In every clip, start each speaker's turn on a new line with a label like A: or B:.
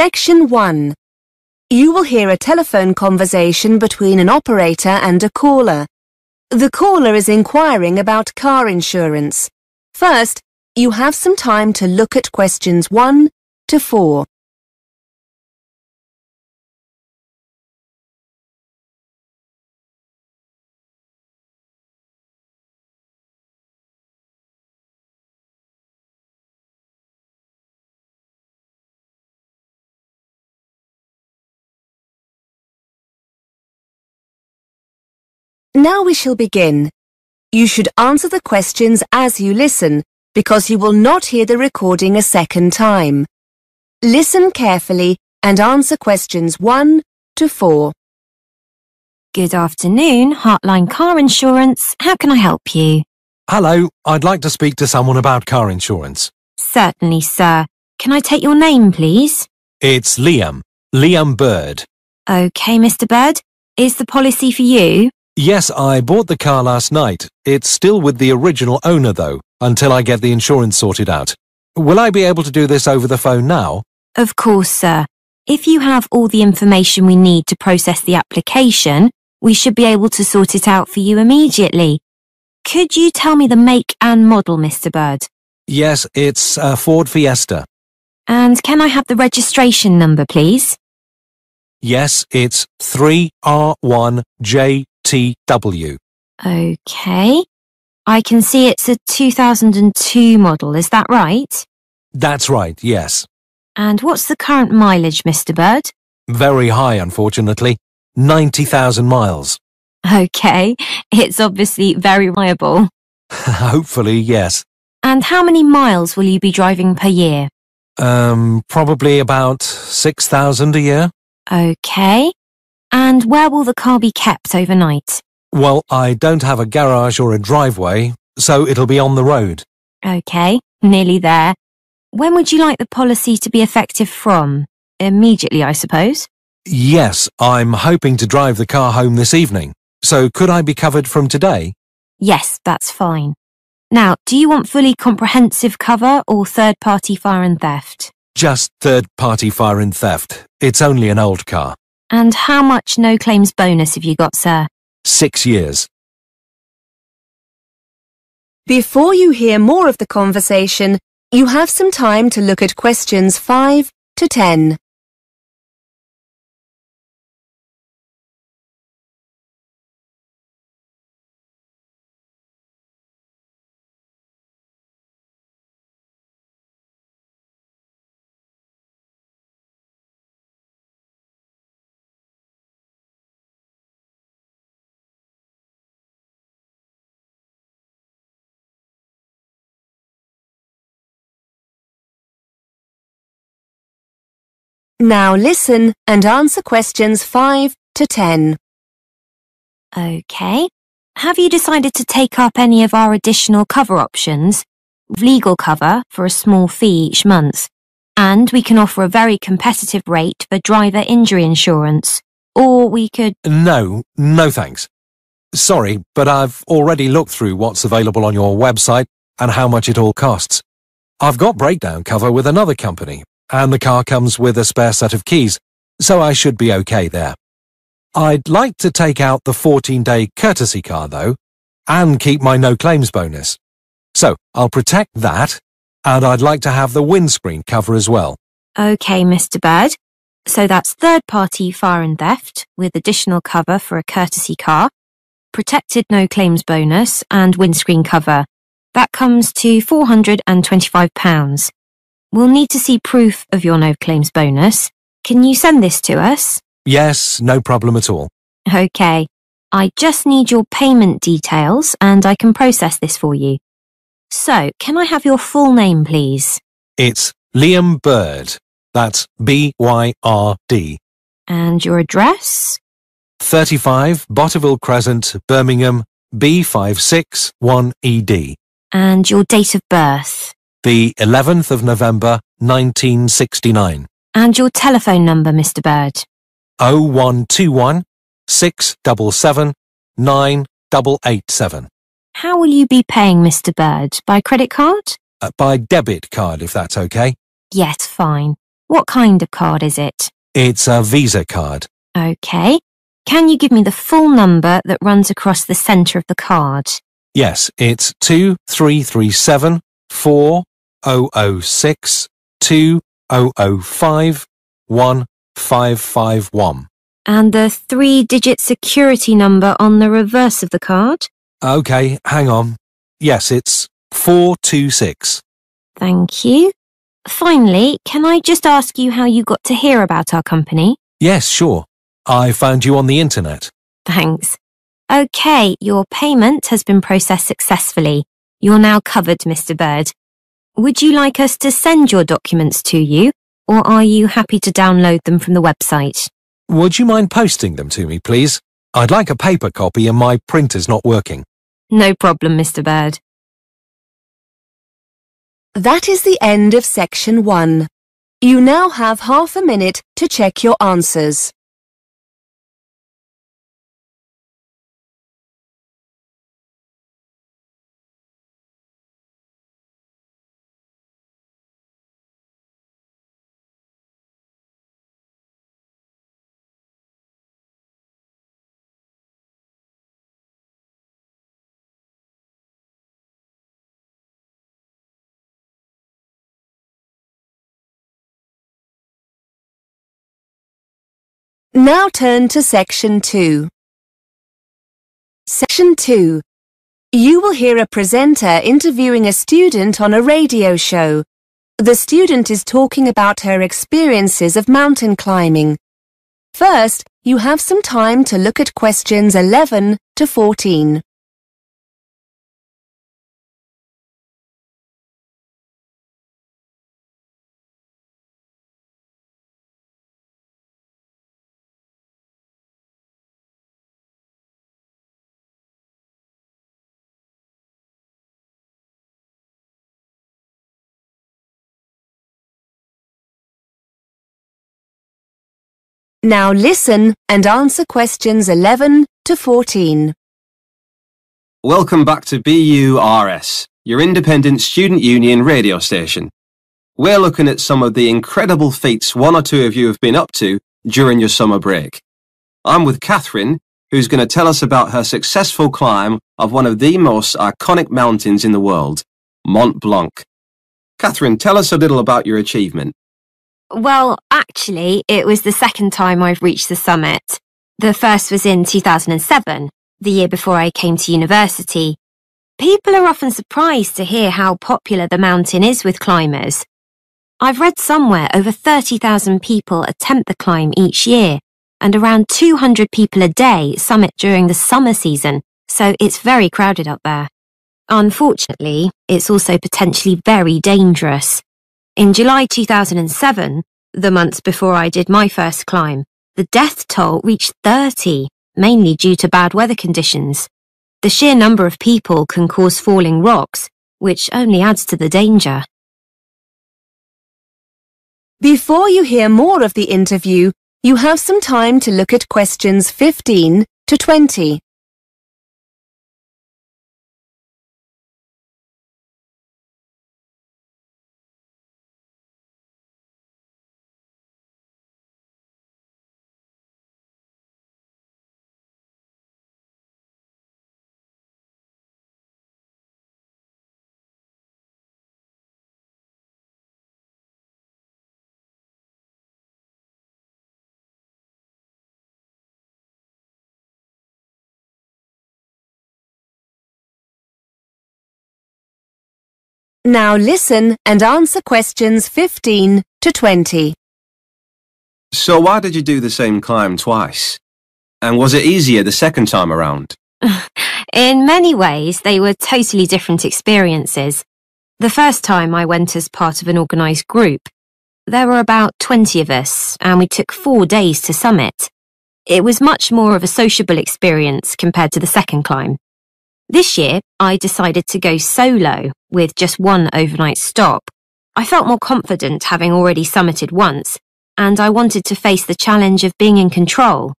A: Section 1. You will hear a telephone conversation between an operator and a caller. The caller is inquiring about car insurance. First, you have some time to look at questions 1 to 4. Now we shall begin. You should answer the questions as you listen, because you will not hear the recording a second time. Listen carefully and answer questions 1 to 4.
B: Good afternoon, Hotline Car Insurance. How can I help you?
C: Hello, I'd like to speak to someone about car insurance.
B: Certainly, sir. Can I take your name, please?
C: It's Liam Bird.
B: OK, Mr. Bird. Is the policy for you?
C: Yes, I bought the car last night. It's still with the original owner, though, until I get the insurance sorted out. Will I be able to do this over the phone now?
B: Of course, sir. If you have all the information we need to process the application, we should be able to sort it out for you immediately. Could you tell me the make and model, Mr. Bird?
C: Yes, it's a Ford Fiesta.
B: And can I have the registration number, please?
C: Yes, it's 3R1JTW.
B: OK. I can see it's a 2002 model, is that right?
C: That's right, yes.
B: And what's the current mileage, Mr. Bird?
C: Very high, unfortunately. 90,000 miles.
B: OK, it's obviously very reliable.
C: Hopefully, yes.
B: And how many miles will you be driving per year?
C: Probably about 6,000 a year.
B: OK. And where will the car be kept overnight?
C: Well, I don't have a garage or a driveway, so it'll be on the road.
B: OK, nearly there. When would you like the policy to be effective from? Immediately, I suppose?
C: Yes, I'm hoping to drive the car home this evening. So could I be covered from today?
B: Yes, that's fine. Now, do you want fully comprehensive cover or third-party fire and theft?
C: Just third-party fire and theft. It's only an old car.
B: And how much no-claims bonus have you got, sir?
C: 6 years.
A: Before you hear more of the conversation, you have some time to look at questions 5 to 10. Now listen and answer questions 5 to 10.
B: OK. Have you decided to take up any of our additional cover options? Legal cover for a small fee each month. And we can offer a very competitive rate for driver injury insurance. Or we could...
C: No thanks. Sorry, but I've already looked through what's available on your website and how much it all costs. I've got breakdown cover with another company, and the car comes with a spare set of keys, so I should be okay there. I'd like to take out the 14-day courtesy car, though, and keep my no-claims bonus. So I'll protect that, and I'd like to have the windscreen cover as well.
B: OK, Mr. Bird. So that's third-party fire and theft with additional cover for a courtesy car, protected no-claims bonus and windscreen cover. That comes to £425. We'll need to see proof of your no-claims bonus. Can you send this to us?
C: Yes, no problem at all.
B: OK. I just need your payment details and I can process this for you. So, can I have your full name, please?
C: It's Liam Bird. That's B-Y-R-D.
B: And your address?
C: 35 Botterville Crescent, Birmingham, B561ED.
B: And your date of birth?
C: The 11th of November, 1969.
B: And your telephone number, Mr. Bird?
C: 0121 677 9887.
B: How will you be paying, Mr. Bird? By credit card?
C: By debit card, if that's okay.
B: Yes, fine. What kind of card is it?
C: It's a Visa card.
B: OK. Can you give me the full number that runs across the centre of the card?
C: Yes, it's 2337 4006 2005 1551.
B: And the 3-digit security number on the reverse of the card?
C: OK, hang on. Yes, it's 426.
B: Thank you. Finally, can I just ask you how you got to hear about our company?
C: Yes, sure. I found you on the internet.
B: Thanks. OK, your payment has been processed successfully. You're now covered, Mr. Bird. Would you like us to send your documents to you, or are you happy to download them from the website?
C: Would you mind posting them to me, please? I'd like a paper copy and my printer's not working.
B: No problem, Mr. Bird.
A: That is the end of section 1. You now have half a minute to check your answers. Now turn to section 2. Section 2. You will hear a presenter interviewing a student on a radio show. The student is talking about her experiences of mountain climbing. First, you have some time to look at questions 11 to 14. Now listen and answer questions 11 to 14.
D: Welcome back to BURS, your independent student union radio station. We're looking at some of the incredible feats one or two of you have been up to during your summer break. I'm with Catherine, who's going to tell us about her successful climb of one of the most iconic mountains in the world, Mont Blanc. Catherine, tell us a little about your achievement.
B: Well, actually, it was the second time I've reached the summit. The first was in 2007, the year before I came to university. People are often surprised to hear how popular the mountain is with climbers. I've read somewhere over 30,000 people attempt the climb each year, and around 200 people a day summit during the summer season, so it's very crowded up there. Unfortunately, it's also potentially very dangerous. In July 2007, the month before I did my first climb, the death toll reached 30, mainly due to bad weather conditions. The sheer number of people can cause falling rocks, which only adds to the danger.
A: Before you hear more of the interview, you have some time to look at questions 15 to 20. Now listen and answer questions 15 to 20.
D: So why did you do the same climb twice? And was it easier the second time around?
B: In many ways, they were totally different experiences. The first time I went as part of an organised group. There were about 20 of us, and we took 4 days to summit. It was much more of a sociable experience compared to the second climb. This year, I decided to go solo with just one overnight stop. I felt more confident having already summited once, and I wanted to face the challenge of being in control.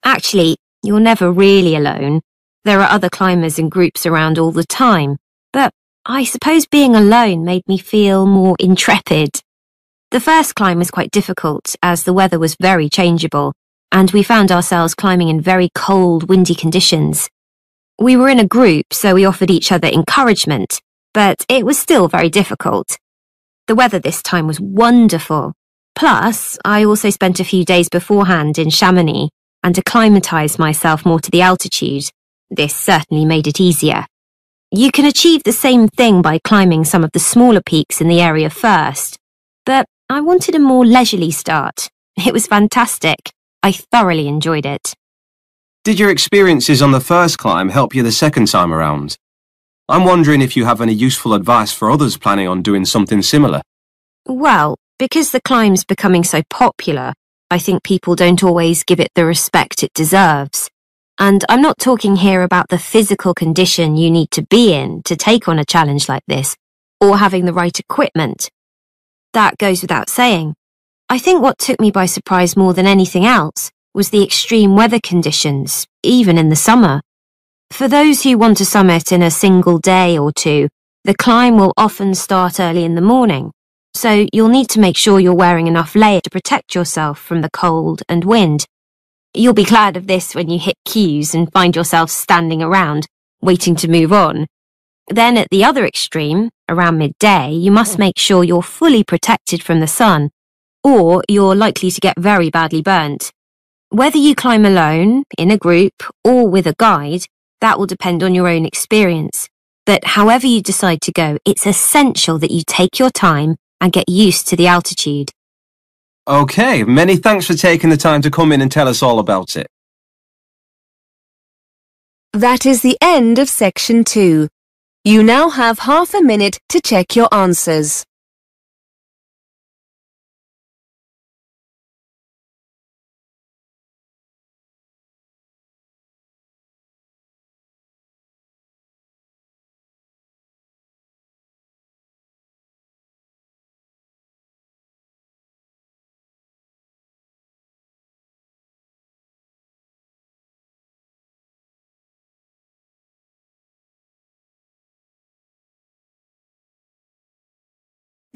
B: Actually, you're never really alone. There are other climbers and groups around all the time, but I suppose being alone made me feel more intrepid. The first climb was quite difficult as the weather was very changeable, and we found ourselves climbing in very cold, windy conditions. We were in a group, so we offered each other encouragement, but it was still very difficult. The weather this time was wonderful. Plus, I also spent a few days beforehand in Chamonix and acclimatised myself more to the altitude. This certainly made it easier. You can achieve the same thing by climbing some of the smaller peaks in the area first, but I wanted a more leisurely start. It was fantastic. I thoroughly enjoyed it.
D: Did your experiences on the first climb help you the second time around? I'm wondering if you have any useful advice for others planning on doing something similar.
B: Well, because the climb's becoming so popular, I think people don't always give it the respect it deserves. And I'm not talking here about the physical condition you need to be in to take on a challenge like this, or having the right equipment. That goes without saying. I think what took me by surprise more than anything else was the extreme weather conditions, even in the summer. For those who want to summit in a single day or two, the climb will often start early in the morning, so you'll need to make sure you're wearing enough layer to protect yourself from the cold and wind. You'll be glad of this when you hit queues and find yourself standing around, waiting to move on. Then at the other extreme, around midday, you must make sure you're fully protected from the sun, or you're likely to get very badly burnt. Whether you climb alone, in a group, or with a guide, that will depend on your own experience. But however you decide to go, it's essential that you take your time and get used to the altitude.
D: Okay, many thanks for taking the time to come in and tell us all about it.
A: That is the end of section 2. You now have half a minute to check your answers.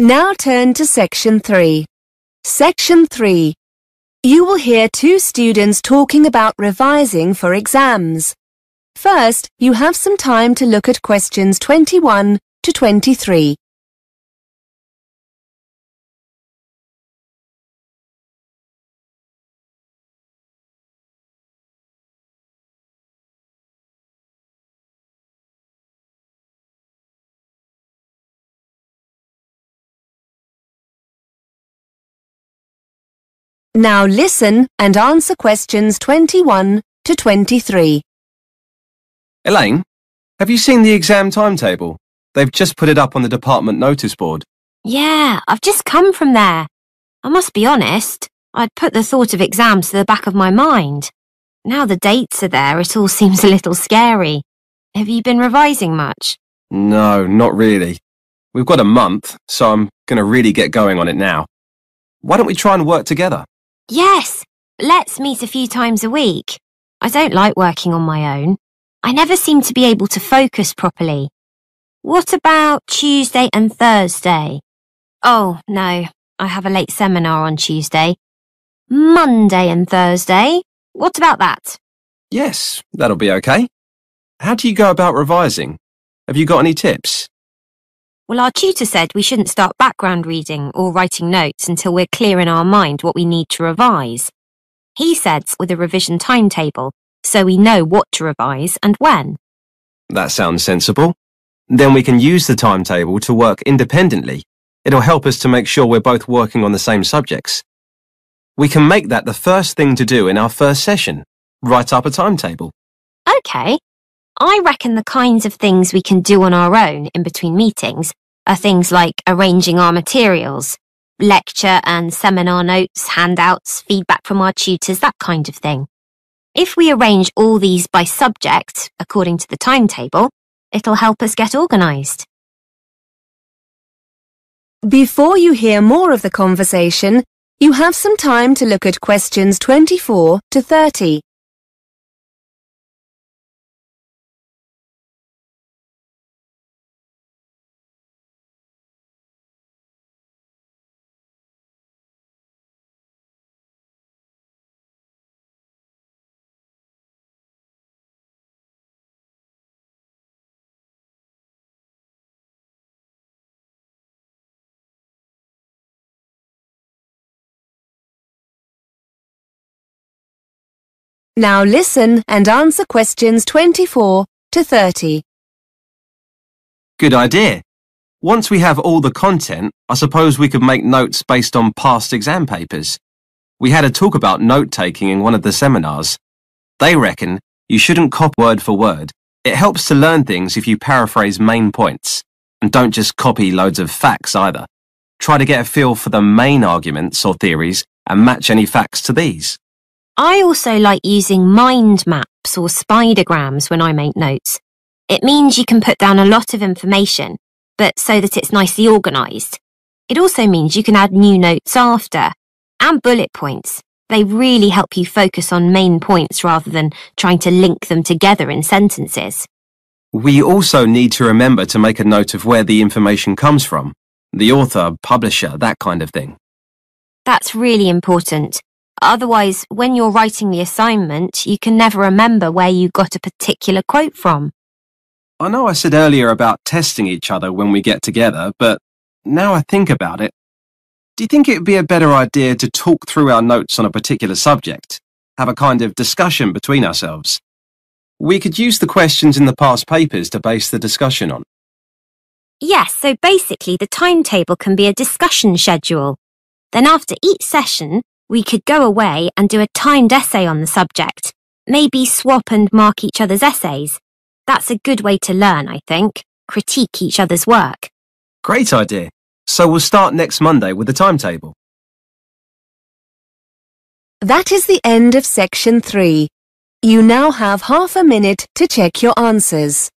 A: Now turn to section 3. Section 3. You will hear two students talking about revising for exams. First, you have some time to look at questions 21 to 23. Now listen and answer questions 21 to 23.
D: Elaine, have you seen the exam timetable? They've just put it up on the department notice board.
B: Yeah, I've just come from there. I must be honest, I'd put the thought of exams to the back of my mind. Now the dates are there, it all seems a little scary. Have you been revising much?
D: No, not really. We've got a month, so I'm going to really get going on it now. Why don't we try and work together?
B: Yes, let's meet a few times a week. I don't like working on my own. I never seem to be able to focus properly. What about Tuesday and Thursday? Oh, no, I have a late seminar on Tuesday. Monday and Thursday? What about that?
D: Yes, that'll be okay. How do you go about revising? Have you got any tips?
B: Well, our tutor said we shouldn't start background reading or writing notes until we're clear in our mind what we need to revise. He said with a revision timetable, so we know what to revise and when.
D: That sounds sensible. Then we can use the timetable to work independently. It'll help us to make sure we're both working on the same subjects. We can make that the first thing to do in our first session. Write up a timetable.
B: Okay. I reckon the kinds of things we can do on our own in between meetings are things like arranging our materials, lecture and seminar notes, handouts, feedback from our tutors, that kind of thing. If we arrange all these by subject, according to the timetable, it'll help us get organised.
A: Before you hear more of the conversation, you have some time to look at questions 24 to 30. Now listen and answer questions 24 to 30.
D: Good idea. Once we have all the content, I suppose we could make notes based on past exam papers. We had a talk about note-taking in one of the seminars. They reckon you shouldn't copy word for word. It helps to learn things if you paraphrase main points. And don't just copy loads of facts either. Try to get a feel for the main arguments or theories and match any facts to these.
B: I also like using mind maps or spidergrams when I make notes. It means you can put down a lot of information, but so that it's nicely organised. It also means you can add new notes after. And bullet points. They really help you focus on main points rather than trying to link them together in sentences.
D: We also need to remember to make a note of where the information comes from. The author, publisher, that kind of thing.
B: That's really important. Otherwise, when you're writing the assignment, you can never remember where you got a particular quote from.
D: I know I said earlier about testing each other when we get together, but now I think about it, do you think it would be a better idea to talk through our notes on a particular subject? Have a kind of discussion between ourselves? We could use the questions in the past papers to base the discussion on.
B: Yes, so basically the timetable can be a discussion schedule. Then after each session, we could go away and do a timed essay on the subject. Maybe swap and mark each other's essays. That's a good way to learn, I think. Critique each other's work.
D: Great idea. So we'll start next Monday with the timetable.
A: That is the end of section 3. You now have half a minute to check your answers.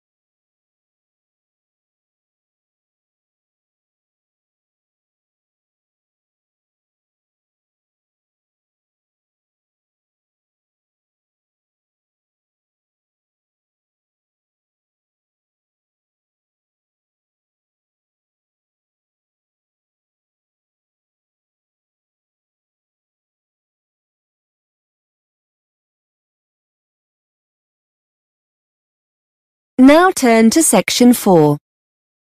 A: Now turn to section 4.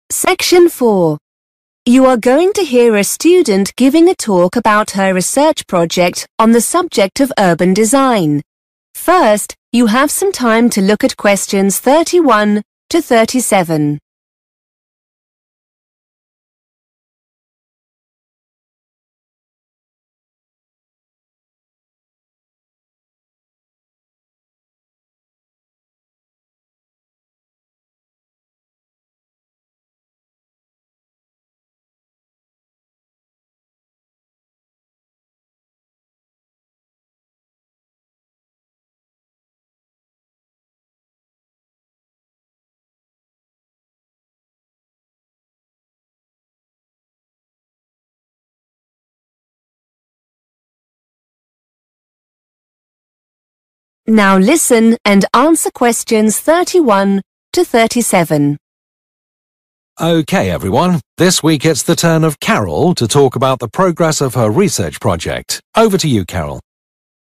A: Section 4. You are going to hear a student giving a talk about her research project on the subject of urban design. First, you have some time to look at questions 31 to 37. Now listen and answer questions 31 to 37.
C: OK, everyone. This week it's the turn of Carol to talk about the progress of her research project. Over to you, Carol.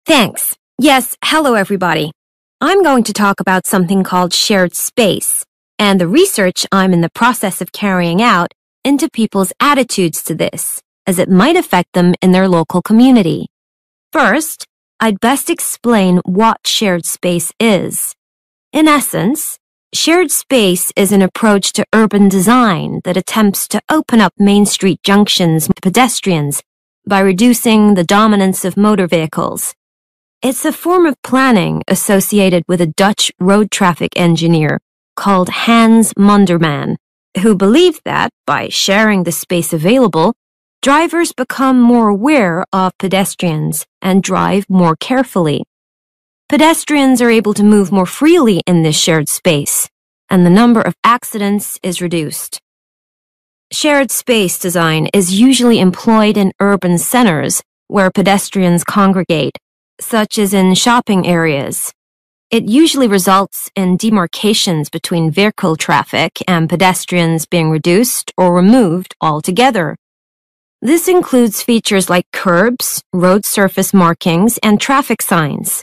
B: Thanks. Yes, hello everybody. I'm going to talk about something called shared space and the research I'm in the process of carrying out into people's attitudes to this, as it might affect them in their local community. First, I'd best explain what shared space is. In essence, shared space is an approach to urban design that attempts to open up main street junctions to pedestrians by reducing the dominance of motor vehicles. It's a form of planning associated with a Dutch road traffic engineer called Hans Monderman, who believed that, by sharing the space available, drivers become more aware of pedestrians and drive more carefully. Pedestrians are able to move more freely in this shared space, and the number of accidents is reduced. Shared space design is usually employed in urban centers where pedestrians congregate, such as in shopping areas. It usually results in demarcations between vehicle traffic and pedestrians being reduced or removed altogether. This includes features like curbs, road surface markings, and traffic signs.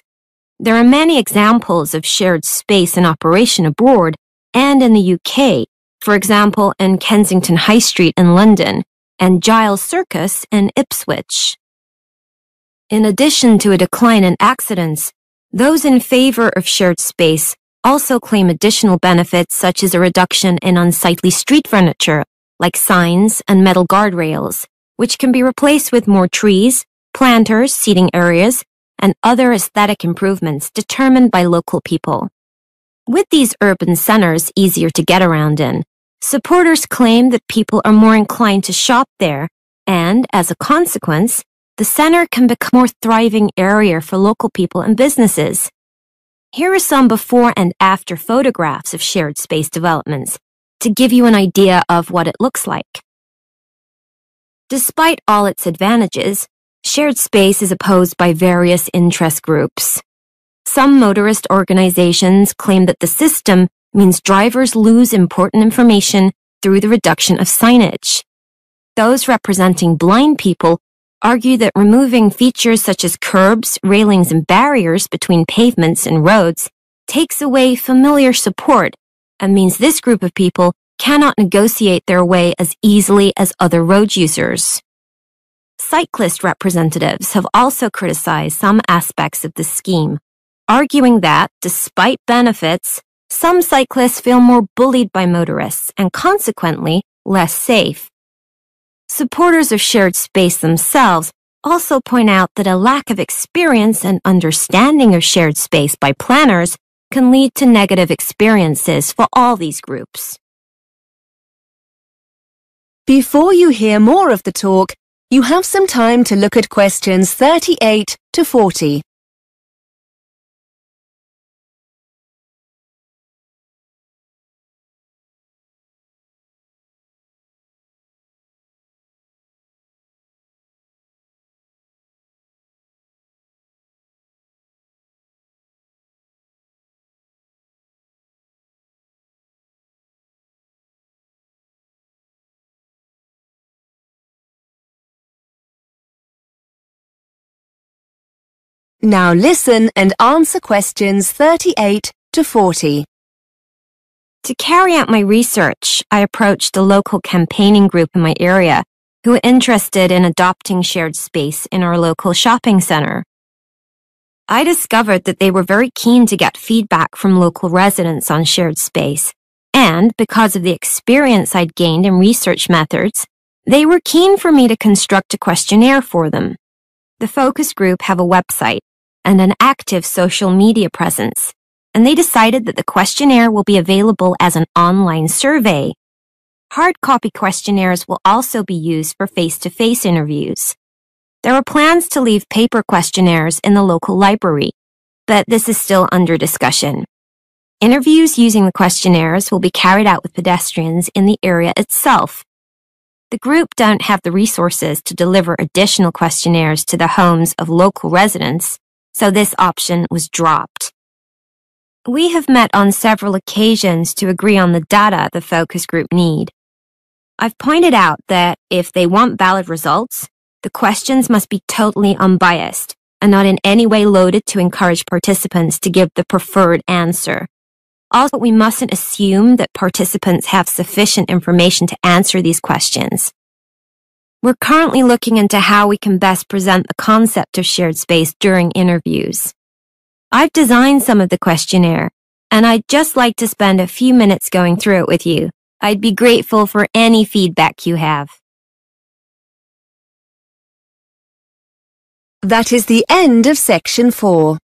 B: There are many examples of shared space in operation abroad and in the UK, for example in Kensington High Street in London and Giles Circus in Ipswich. In addition to a decline in accidents, Those in favor of shared space also claim additional benefits such as a reduction in unsightly street furniture, like signs and metal guardrails, which can be replaced with more trees, planters, seating areas, and other aesthetic improvements determined by local people. With these urban centers easier to get around in, supporters claim that people are more inclined to shop there, and, as a consequence, the center can become a more thriving area for local people and businesses. Here are some before and after photographs of shared space developments to give you an idea of what it looks like. Despite all its advantages, shared space is opposed by various interest groups. Some motorist organizations claim that the system means drivers lose important information through the reduction of signage. Those representing blind people argue that removing features such as curbs, railings, and barriers between pavements and roads takes away familiar support and means this group of people cannot negotiate their way as easily as other road users. Cyclist representatives have also criticized some aspects of the scheme, arguing that, despite benefits, some cyclists feel more bullied by motorists and consequently less safe. Supporters of shared space themselves also point out that a lack of experience and understanding of shared space by planners can lead to negative experiences for all these groups.
A: Before you hear more of the talk, you have some time to look at questions 38 to 40. Now listen and answer questions 38 to 40.
B: To carry out my research, I approached a local campaigning group in my area who were interested in adopting shared space in our local shopping center. I discovered that they were very keen to get feedback from local residents on shared space, and because of the experience I'd gained in research methods, they were keen for me to construct a questionnaire for them. The focus group have a website and an active social media presence, and they decided that the questionnaire will be available as an online survey. Hard copy questionnaires will also be used for face-to-face interviews. There are plans to leave paper questionnaires in the local library, but this is still under discussion. Interviews using the questionnaires will be carried out with pedestrians in the area itself. The group don't have the resources to deliver additional questionnaires to the homes of local residents, so this option was dropped. We have met on several occasions to agree on the data the focus group need. I've pointed out that if they want valid results, the questions must be totally unbiased and not in any way loaded to encourage participants to give the preferred answer. Also, we mustn't assume that participants have sufficient information to answer these questions. We're currently looking into how we can best present the concept of shared space during interviews. I've designed some of the questionnaire, and I'd just like to spend a few minutes going through it with you. I'd be grateful for any feedback you have.
A: That is the end of section 4.